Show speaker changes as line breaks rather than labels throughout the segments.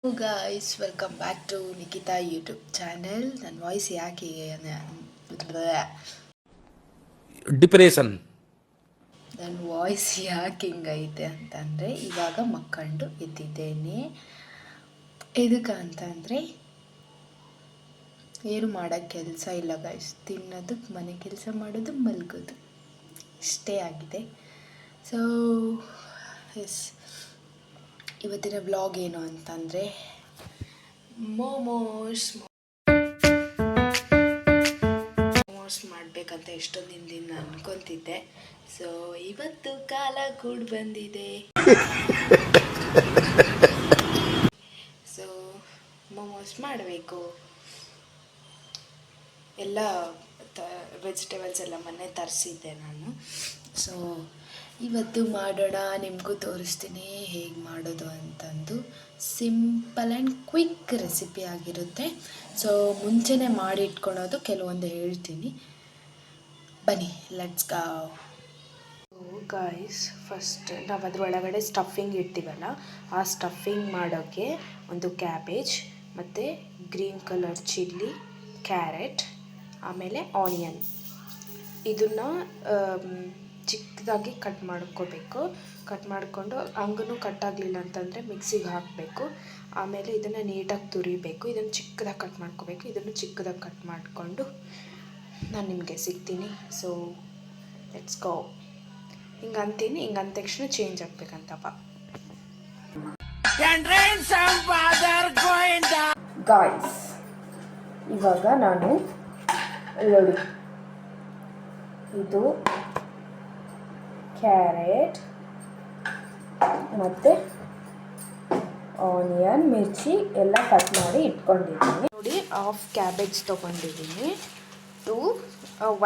Hello guys, welcome back to Nikita YouTube channel. ನನ್ನ voice ಯಾಕೆ
depression
ನನ್ನ voice ಯಾಕೆ ಹಿಂಗೈತೆ ಅಂತಂದರೆ ಇವಾಗ ಮಕ್ಕಂಡು ಎದ್ದಿದ್ದೇನೆ. ಎದಕ್ಕಂತಂದರೆ ಏನು ಮಾಡೋಕ್ಕೆ ಕೆಲಸ ಇಲ್ಲ ಗೈಸ್, ತಿನ್ನೋದು, ಮನೆ ಕೆಲಸ ಮಾಡೋದು, ಮಲಗೋದು ಇಷ್ಟೇ ಆಗಿದೆ. ಸೊ ಎಸ್, ಇವತ್ತಿನ ವ್ಲಾಗ್ ಏನು ಅಂತಂದರೆ ಮೋಮೋಸ್ ಮಾಡಬೇಕಂತ ಎಷ್ಟೊಂದು ದಿನದಿಂದ ಅನ್ಕೊತಿದ್ದೆ. ಸೊ ಇವತ್ತು ಕಾಲ ಕೂಡ ಬಂದಿದೆ. ಸೊ ಮೋಮೋಸ್ ಮಾಡಬೇಕು. ಎಲ್ಲ ವೆಜಿಟೇಬಲ್ಸ್ ಎಲ್ಲ ಮೊನ್ನೆ ತರಿಸಿದ್ದೆ ನಾನು. ಸೊ ಇವತ್ತು ಮಾಡೋಣ, ನಿಮಗೂ ತೋರಿಸ್ತೀನಿ ಹೇಗೆ ಮಾಡೋದು ಅಂತಂದು. ಸಿಂಪಲ್ ಆ್ಯಂಡ್ ಕ್ವಿಕ್ ರೆಸಿಪಿ ಆಗಿರುತ್ತೆ. ಸೊ ಮುಂಚೆನೇ ಮಾಡಿ ಇಟ್ಕೊಳೋದು ಕೆಲವೊಂದು ಹೇಳ್ತೀನಿ, ಬನ್ನಿ ಲೆಟ್ಸ್ ಗೋ. ಗಾಯ್ಸ್, ಫಸ್ಟ್ ನಾವು ಅದರೊಳಗಡೆ ಸ್ಟಫಿಂಗ್ ಇಡ್ತೀವಲ್ಲ, ಆ ಸ್ಟಫಿಂಗ್ ಮಾಡೋಕ್ಕೆ ಒಂದು ಕ್ಯಾಬೇಜ್ ಮತ್ತು ಗ್ರೀನ್ ಕಲರ್ ಚಿಲ್ಲಿ, ಕ್ಯಾರೆಟ್, ಆಮೇಲೆ ಆನಿಯನ್, ಇದನ್ನು ಚಿಕ್ಕದಾಗಿ ಕಟ್ ಮಾಡ್ಕೋಬೇಕು. ಕಟ್ ಮಾಡಿಕೊಂಡು ಹಂಗೂ ಕಟ್ ಆಗಲಿಲ್ಲ ಅಂತಂದರೆ ಮಿಕ್ಸಿಗೆ ಹಾಕಬೇಕು. ಆಮೇಲೆ ಇದನ್ನು ನೀಟಾಗಿ ತುರಿಬೇಕು. ಇದನ್ನು ಚಿಕ್ಕದಾಗಿ ಕಟ್ ಮಾಡ್ಕೋಬೇಕು. ಇದನ್ನು ಚಿಕ್ಕದಾಗಿ ಕಟ್ ಮಾಡಿಕೊಂಡು ನಾನು ನಿಮಗೆ ಸಿಗ್ತೀನಿ. So let's go. ಹಿಂಗಂತೀನಿ, ಹಿಂಗಂದ ತಕ್ಷಣ ಚೇಂಜ್ ಆಗಬೇಕಂತಪ್ಪ. ಗಾಯ್ಸ್, ಇವಾಗ ನಾನು ನೋಡಿ, ಇದು ಕ್ಯಾರೆಟ್ ಮತ್ತು ಆನಿಯನ್, ಮಿರ್ಚಿ ಎಲ್ಲ ಕಟ್ ಮಾಡಿ ಇಟ್ಕೊಂಡಿದ್ದೀನಿ. ನೋಡಿ, ಹಾಫ್ ಕ್ಯಾಬೇಜ್ ತೊಗೊಂಡಿದ್ದೀನಿ,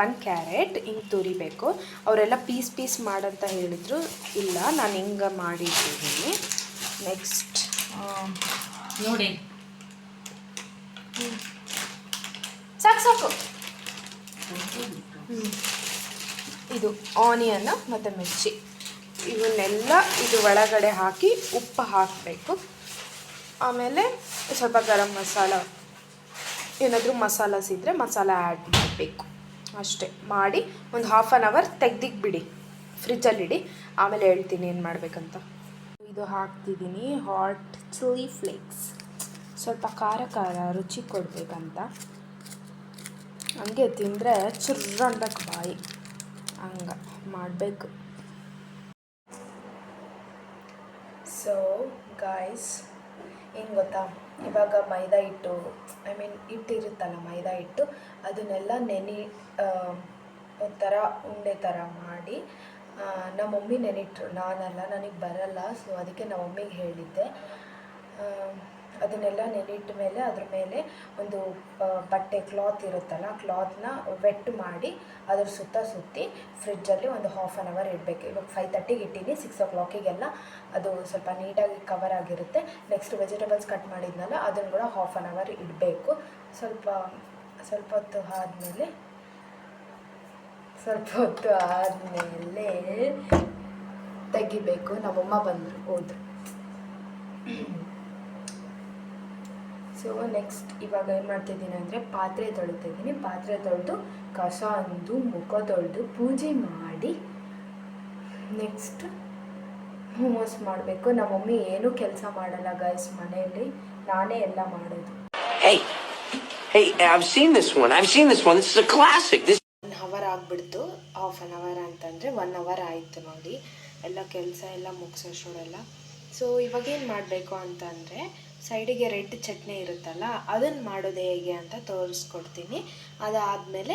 1 ಕ್ಯಾರೆಟ್ ಹಿಂಗೆ ತುರಿಬೇಕು. ಅವರೆಲ್ಲ ಪೀಸ್ ಮಾಡಂತ ಹೇಳಿದರು, ಇಲ್ಲ ನಾನು ಹಿಂಗೆ ಮಾಡಿಟ್ಟಿದ್ದೀನಿ. ನೆಕ್ಸ್ಟ್
ನೋಡಿ,
ಸಾಕು ಇದು ಆನಿಯನ್ ಮತ್ತು ಮಿರ್ಚಿ, ಇವನ್ನೆಲ್ಲ ಇದು ಒಳಗಡೆ ಹಾಕಿ ಉಪ್ಪು ಹಾಕಬೇಕು. ಆಮೇಲೆ ಸ್ವಲ್ಪ ಗರಂ ಮಸಾಲ, ಏನಾದರೂ ಮಸಾಲಾಸ್ ಇದ್ದರೆ ಮಸಾಲ ಆ್ಯಡ್ ಮಾಡಬೇಕು. ಅಷ್ಟೇ ಮಾಡಿ ಒಂದು ಹಾಫ್ ಆನ್ ಅವರ್ ತೆಗ್ದಿಕ್ಬಿಡಿ, ಫ್ರಿಜ್ಜಲ್ಲಿಡಿ. ಆಮೇಲೆ ಹೇಳ್ತೀನಿ ಏನು ಮಾಡಬೇಕಂತ. ಇದು ಹಾಕ್ತಿದ್ದೀನಿ ಹಾಟ್ ಚಿಲ್ಲಿ ಫ್ಲೇಕ್ಸ್, ಸ್ವಲ್ಪ ಖಾರ ರುಚಿ ಕೊಡಬೇಕಂತ. ಹಂಗೆ ತಿಂದರೆ ಚುರ್ರ ಅನ್ಬೇಕು ಬಾಯಿ, ಹಂಗೆ ಮಾಡಬೇಕು. ಸೊ ಗಾಯ್ಸ್, ಏನು ಗೊತ್ತಾ, ಇವಾಗ ಮೈದಾ ಹಿಟ್ಟು, ಹಿಟ್ಟಿರುತ್ತಲ್ಲ ಮೈದಾ ಹಿಟ್ಟು, ಅದನ್ನೆಲ್ಲ ಒಂಥರ ಉಂಡೆ ಥರ ಮಾಡಿ ನಮ್ಮ ಮಮ್ಮಿ ನೆನಿಟ್ರು, ನಾನಲ್ಲ, ನನಗೆ ಬರಲ್ಲ. ಸೊ ಅದಕ್ಕೆ ನಮ್ಮ ಮಮ್ಮಿಗೆ ಹೇಳಿದ್ದೆ. ಅದನ್ನೆಲ್ಲ ನೆನಿಟ್ಟ ಮೇಲೆ ಅದ್ರ ಮೇಲೆ ಒಂದು ಬಟ್ಟೆ ಕ್ಲಾತ್ ಇರುತ್ತಲ್ಲ, ಕ್ಲಾತ್ನ ವೆಟ್ ಮಾಡಿ ಅದ್ರ ಸುತ್ತಿ ಫ್ರಿಜ್ಜಲ್ಲಿ ಒಂದು ಹಾಫ್ ಆನ್ ಅವರ್ ಇಡಬೇಕು. ಇವಾಗ 5:30ಗೆ ಇಟ್ಟಿದ್ದೀನಿ, 6 o'clockಗೆಲ್ಲ ಅದು ಸ್ವಲ್ಪ ನೀಟಾಗಿ ಕವರ್ ಆಗಿರುತ್ತೆ. ನೆಕ್ಸ್ಟ್ ವೆಜಿಟೇಬಲ್ಸ್ ಕಟ್ ಮಾಡಿದ್ನಲ್ಲ, ಅದನ್ನು ಕೂಡ ಹಾಫ್ ಆನ್ ಅವರ್ ಇಡಬೇಕು. ಸ್ವಲ್ಪ ಹೊತ್ತು ಆದಮೇಲೆ ತೆಗಿಬೇಕು. ನಮ್ಮಮ್ಮ ಬಂದರು, ಹೋದ್ರು. ಸೊ ನೆಕ್ಸ್ಟ್ ಇವಾಗ ಏನು ಮಾಡ್ತಿದ್ದೀನಿ ಅಂದರೆ ಪಾತ್ರೆ ತೊಳಿತಿದ್ದೀನಿ. ಪಾತ್ರೆ ತೊಳೆದು ಕಸ ಅಂದು ಮುಖ ತೊಳೆದು ಪೂಜೆ ಮಾಡಿ ನೆಕ್ಸ್ಟ್ ಮೋಮೋಸ್ ಮಾಡಬೇಕು. ನಮ್ಮ ಮಮ್ಮಿ ಏನೂ ಕೆಲಸ ಮಾಡಲ್ಲ ಗೈಸ್, ಮನೆಯಲ್ಲಿ ನಾನೇ ಎಲ್ಲ ಮಾಡೋದು.
I've seen this one. This is a classic.
1 hour ಆಗಿಬಿಡ್ತು. ಹಾಫ್ ಆನ್ ಅವರ್ ಅಂತಂದರೆ 1 hour ಆಯಿತು ನೋಡಿ, ಎಲ್ಲ ಕೆಲಸ ಎಲ್ಲ ಮುಗಿಸೋಷ್ಟರೆಲ್ಲ. ಸೊ ಇವಾಗೇನು ಮಾಡಬೇಕು ಅಂತಂದರೆ, ಸೈಡಿಗೆ ರೆಡ್ ಚಟ್ನಿ ಇರುತ್ತಲ್ಲ, ಅದನ್ನು ಮಾಡೋದು ಹೇಗೆ ಅಂತ ತೋರಿಸ್ಕೊಡ್ತೀನಿ. ಅದಾದಮೇಲೆ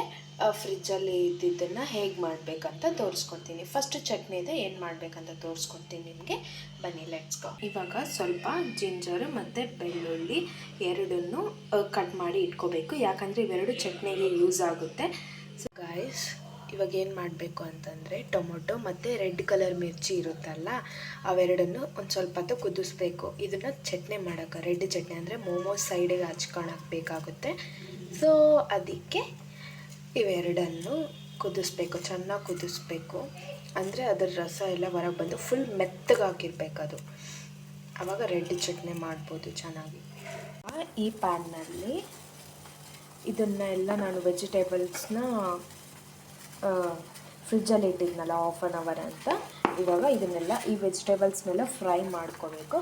ಫ್ರಿಜ್ಜಲ್ಲಿ ಇದ್ದಿದ್ದನ್ನು ಹೇಗೆ ಮಾಡಬೇಕಂತ ತೋರಿಸ್ಕೊಡ್ತೀನಿ. ಫಸ್ಟ್ ಚಟ್ನಿದೆ ಏನು ಮಾಡಬೇಕಂತ ತೋರಿಸ್ಕೊಡ್ತೀನಿ ನಿಮಗೆ, ಬನ್ನಿ ಲೆಟ್ಸ್ ಗೋ. ಇವಾಗ ಸ್ವಲ್ಪ ಜಿಂಜರು ಮತ್ತು ಬೆಳ್ಳುಳ್ಳಿ ಎರಡನ್ನೂ ಕಟ್ ಮಾಡಿ ಇಟ್ಕೋಬೇಕು, ಯಾಕಂದರೆ ಇವೆರಡು ಚಟ್ನಿಗೆ ಯೂಸ್ ಆಗುತ್ತೆ. ಸೊ ಗಾಯ್ಸ್, ಇವಾಗ ಏನು ಮಾಡಬೇಕು ಅಂತಂದರೆ, ಟೊಮೊಟೊ ಮತ್ತು ರೆಡ್ ಕಲರ್ ಮಿರ್ಚಿ ಇರುತ್ತಲ್ಲ, ಅವೆರಡನ್ನು ಒಂದು ಸ್ವಲ್ಪ ಹೊತ್ತು ಕುದಿಸ್ಬೇಕು. ಇದನ್ನು ಚಟ್ನಿ ಮಾಡೋಕ್ಕೆ, ರೆಡ್ ಚಟ್ನಿ ಅಂದರೆ ಮೋಮೋಸ್ ಸೈಡಿಗೆ ಹಚ್ಕೊಳಕ್ಕೆ ಬೇಕಾಗುತ್ತೆ. ಸೊ ಅದಕ್ಕೆ ಇವೆರಡನ್ನು ಕುದಿಸ್ಬೇಕು, ಚೆನ್ನಾಗಿ ಕುದಿಸ್ಬೇಕು. ಅಂದರೆ ಅದರ ರಸ ಎಲ್ಲ ಹೊರಗೆ ಬಂದು ಫುಲ್ ಮೆತ್ತಗಾಗಿರ್ಬೇಕು ಅದು. ಆವಾಗ ರೆಡ್ ಚಟ್ನಿ ಮಾಡ್ಬೋದು ಚೆನ್ನಾಗಿ. ಈ ಪ್ಯಾನ್ನಲ್ಲಿ ಇದನ್ನೆಲ್ಲ ನಾನು ವೆಜಿಟೇಬಲ್ಸ್ನ ಫ್ರಿಜ್ಜಲ್ಲಿ ಇಟ್ಟಿದ್ನಲ್ಲ 1/2 ಅವರ್ ಅಂತ, ಇವಾಗ ಇದನ್ನೆಲ್ಲ ಈ ವೆಜಿಟೇಬಲ್ಸ್ನೆಲ್ಲ ಫ್ರೈ ಮಾಡ್ಕೋಬೇಕು.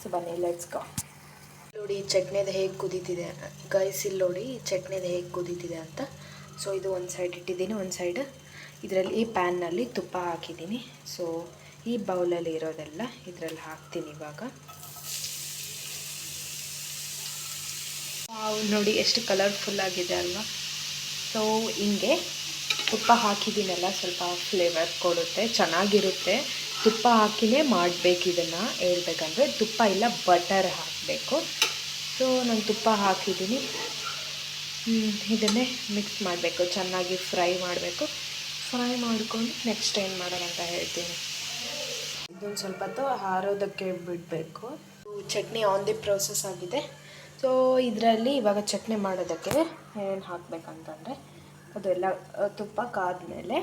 ಸೊ ಬನ್ನಿ ಲೆಟ್ಸ್ ಗೋ. ನೋಡಿ ಚಟ್ನಿದು ಹೇಗೆ ಕುದೀತಿದೆ ಗೈಸ್, ಇಲ್ಲಿ ನೋಡಿ ಚಟ್ನಿದು ಹೇಗೆ ಕುದೀತಿದೆ ಅಂತ. ಸೊ ಇದು ಒಂದು ಸೈಡ್ ಇಟ್ಟಿದ್ದೀನಿ, ಒಂದು ಸೈಡ್ ಇದರಲ್ಲಿ ಈ ಪ್ಯಾನ್ನಲ್ಲಿ ತುಪ್ಪ ಹಾಕಿದ್ದೀನಿ. ಸೊ ಈ ಬೌಲಲ್ಲಿ ಇರೋದೆಲ್ಲ ಇದರಲ್ಲಿ ಹಾಕ್ತೀನಿ ಇವಾಗ. ನೋಡಿ ಎಷ್ಟು ಕಲರ್ಫುಲ್ ಆಗಿದೆ ಅಲ್ವಾ. ಸೊ ಹಿಂಗೆ ತುಪ್ಪ ಹಾಕಿದ್ದೀನಲ್ಲ, ಸ್ವಲ್ಪ ಫ್ಲೇವರ್ ಕೊಡುತ್ತೆ, ಚೆನ್ನಾಗಿರುತ್ತೆ. ತುಪ್ಪ ಹಾಕಿನೇ ಮಾಡಬೇಕು ಇದನ್ನು, ಹೇಳ್ಬೇಕಂದ್ರೆ ತುಪ್ಪ ಇಲ್ಲ ಬಟರ್ ಹಾಕಬೇಕು. ಸೊ ನಾನು ತುಪ್ಪ ಹಾಕಿದ್ದೀನಿ. ಇದನ್ನೇ ಮಿಕ್ಸ್ ಮಾಡಬೇಕು, ಚೆನ್ನಾಗಿ ಫ್ರೈ ಮಾಡಬೇಕು. ಫ್ರೈ ಮಾಡಿಕೊಂಡು ನೆಕ್ಸ್ಟ್ ಏನು ಮಾಡೋಣ ಅಂತ ಹೇಳ್ತೀನಿ. ಇದೊಂದು ಸ್ವಲ್ಪ ಹೊತ್ತು ಹಾರೋದಕ್ಕೆ ಬಿಡಬೇಕು. ಚಟ್ನಿ ಆನ್ ದಿ ಪ್ರೋಸೆಸ್ ಆಗಿದೆ. ಸೊ ಇದರಲ್ಲಿ ಇವಾಗ ಚಟ್ನಿ ಮಾಡೋದಕ್ಕೆ ಏನೇನು ಹಾಕಬೇಕಂತಂದರೆ, ಅದೆಲ್ಲ ತುಪ್ಪ ಕಾದ್ಮೇಲೆ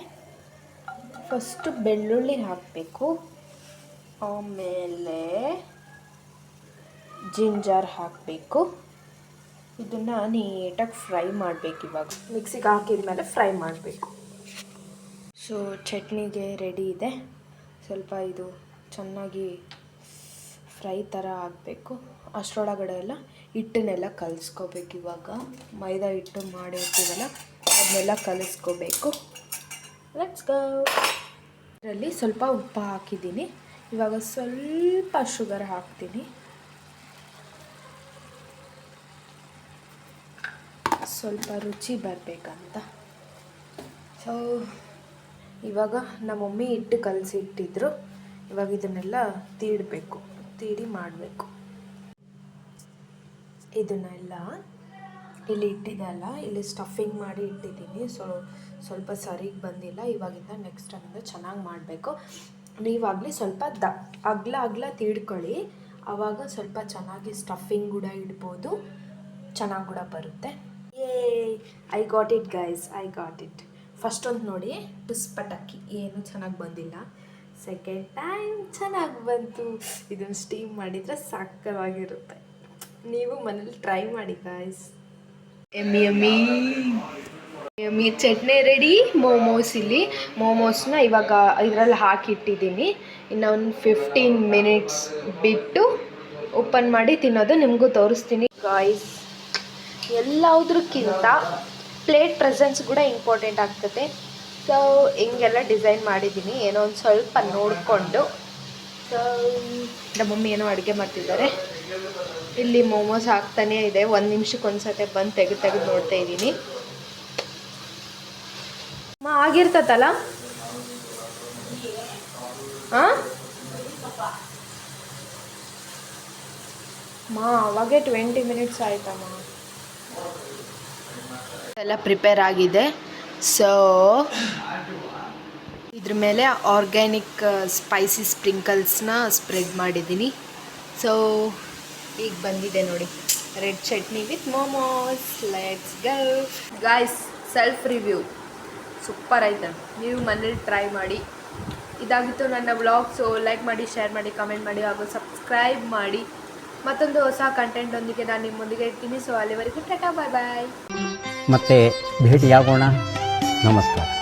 ಫಸ್ಟು ಬೆಳ್ಳುಳ್ಳಿ ಹಾಕಬೇಕು, ಆಮೇಲೆ ಜಿಂಜರ್ ಹಾಕಬೇಕು. ಇದನ್ನು ನೀಟಾಗಿ ಫ್ರೈ ಮಾಡಬೇಕು. ಇವಾಗ ಮಿಕ್ಸಿಗೆ ಹಾಕಿದ್ಮೇಲೆ ಫ್ರೈ ಮಾಡಬೇಕು. ಸೊ ಚಟ್ನಿಗೆ ರೆಡಿ ಇದೆ. ಸ್ವಲ್ಪ ಇದು ಚೆನ್ನಾಗಿ ಫ್ರೈ ಥರ ಆಗಬೇಕು. ಅಷ್ಟರೊಳಗಡೆ ಎಲ್ಲ ಹಿಟ್ಟನ್ನೆಲ್ಲ ಕಲಿಸ್ಕೋಬೇಕು. ಇವಾಗ ಮೈದಾ ಹಿಟ್ಟು ಮಾಡಿರ್ತೀವಲ್ಲ ಅದನ್ನೆಲ್ಲ ಕಲಿಸ್ಕೋಬೇಕು. Let's go. ಇದರಲ್ಲಿ ಸ್ವಲ್ಪ ಉಪ್ಪು ಹಾಕಿದ್ದೀನಿ. ಇವಾಗ ಸ್ವಲ್ಪ ಶುಗರ್ ಹಾಕ್ತೀನಿ, ಸ್ವಲ್ಪ ರುಚಿ ಬರಬೇಕಂತ. ಸೊ ಇವಾಗ ನಮ್ಮ ಮಮ್ಮಿ ಹಿಟ್ಟು ಕಲಸಿಟ್ಟಿದ್ರು. ಇವಾಗ ಇದನ್ನೆಲ್ಲ ತೀಡಿ ಮಾಡಬೇಕು. ಇದನ್ನೆಲ್ಲ ಇಲ್ಲಿ ಇಟ್ಟಿದ್ದಲ್ಲ, ಇಲ್ಲಿ ಸ್ಟಫಿಂಗ್ ಮಾಡಿ ಇಟ್ಟಿದ್ದೀನಿ. ಸೊ ಸ್ವಲ್ಪ ಸರಿಗೆ ಬಂದಿಲ್ಲ. ಇವಾಗಿಂದ ನೆಕ್ಸ್ಟ್ ಟೈಮಿಂದ ಚೆನ್ನಾಗಿ ಮಾಡಬೇಕು. ನೀವಾಗಲಿ ಸ್ವಲ್ಪ ಅಗ್ಲ ತೀಡ್ಕೊಳ್ಳಿ, ಆವಾಗ ಸ್ವಲ್ಪ ಚೆನ್ನಾಗಿ ಸ್ಟಫಿಂಗ್ ಕೂಡ ಇಡ್ಬೋದು, ಚೆನ್ನಾಗಿ ಕೂಡ ಬರುತ್ತೆ. I got it guys, I got it. First ಒಂದು ನೋಡಿ ಟುಸ್ ಪಟಾಕಿ ಏನು ಚೆನ್ನಾಗಿ ಬಂದಿಲ್ಲ. ಸೆಕೆಂಡ್ ಟೈಮ್ ಚೆನ್ನಾಗಿ ಬಂತು. ಇದನ್ನು ಸ್ಟೀಮ್ ಮಾಡಿದರೆ ಸಾಕವಾಗಿರುತ್ತೆ. ನೀವು ಮನೇಲಿ ಟ್ರೈ ಮಾಡಿ ಗಾಯ್ಸ್. ಎಮ್ಮಿ ಎಮ್ಮಿ ಎಮ್ಮಿ ಚಟ್ನಿ ರೆಡಿ. ಮೋಮೋಸ್ನ ಇವಾಗ ಇದರಲ್ಲಿ ಹಾಕಿಟ್ಟಿದ್ದೀನಿ. ಇನ್ನು ಒಂದು 15 ಮಿನಿಟ್ಸ್ ಬಿಟ್ಟು ಓಪನ್ ಮಾಡಿ ತಿನ್ನೋದು ನಿಮಗೂ ತೋರಿಸ್ತೀನಿ ಗಾಯ್ಸ್. ಎಲ್ಲದಕ್ಕಿಂತ ಪ್ಲೇಟ್ ಪ್ರೆಸೆನ್ಸ್ ಕೂಡ ಇಂಪಾರ್ಟೆಂಟ್ ಆಗ್ತದೆ. ಸೊ ಹಿಂಗೆಲ್ಲ ಡಿಸೈನ್ ಮಾಡಿದ್ದೀನಿ, ಏನೋ ಒಂದು ಸ್ವಲ್ಪ ನೋಡಿಕೊಂಡು. ಸೊ ನಮ್ಮ ಮಮ್ಮಿ ಏನೋ ಅಡುಗೆ ಮಾಡ್ತಿದ್ದಾರೆ. ಇಲ್ಲಿ ಮೋಮೋಸ್ ಹಾಕ್ತಾನೇ ಇದೆ. 1 ನಿಮಿಷಕ್ಕೆ ಒಂದ್ಸತಿ ಬಂದು ತೆಗೆದು ನೋಡ್ತಾ ಇದ್ದೀನಿ. ಆಗಿರ್ತತಲ್ಲ ಹಾಂ ಅವಾಗೆ 20 ಮಿನಿಟ್ಸ್ ಆಯ್ತಮ್ಮ. ಎಲ್ಲ ಪ್ರಿಪೇರ್ ಆಗಿದೆ. ಸೊ ಇದ್ರ ಮೇಲೆ ಆರ್ಗ್ಯಾನಿಕ್ ಸ್ಪೈಸಿ ಸ್ಪ್ರಿಂಕಲ್ಸ್ನ ಸ್ಪ್ರೆಡ್ ಮಾಡಿದ್ದೀನಿ. ಸೊ ಈಗ ಬಂದಿದೆ ನೋಡಿ red chutney with momos. Let's go guys. Self review super ಆಯ್ತು. ನೀವು ಮನೇಲಿ ಟ್ರೈ ಮಾಡಿ. ಇದಾಗಿತ್ತು ನನ್ನ ವ್ಲಾಗ್. ಸೊ ಲೈಕ್ ಮಾಡಿ, ಶೇರ್ ಮಾಡಿ, ಕಮೆಂಟ್ ಮಾಡಿ ಹಾಗೂ ಸಬ್ಸ್ಕ್ರೈಬ್ ಮಾಡಿ. ಮತ್ತೊಂದು ಹೊಸ ಕಂಟೆಂಟೊಂದಿಗೆ ನಾನು ನಿಮ್ಮೊಂದಿಗೆ ಇರ್ತೀನಿ. ಸೊ ಅಲ್ಲಿವರೆಗೂ ಟಾಟಾ, ಬಾಯ್ ಬಾಯ್.
ಮತ್ತೆ ಭೇಟಿಯಾಗೋಣ. ನಮಸ್ಕಾರ.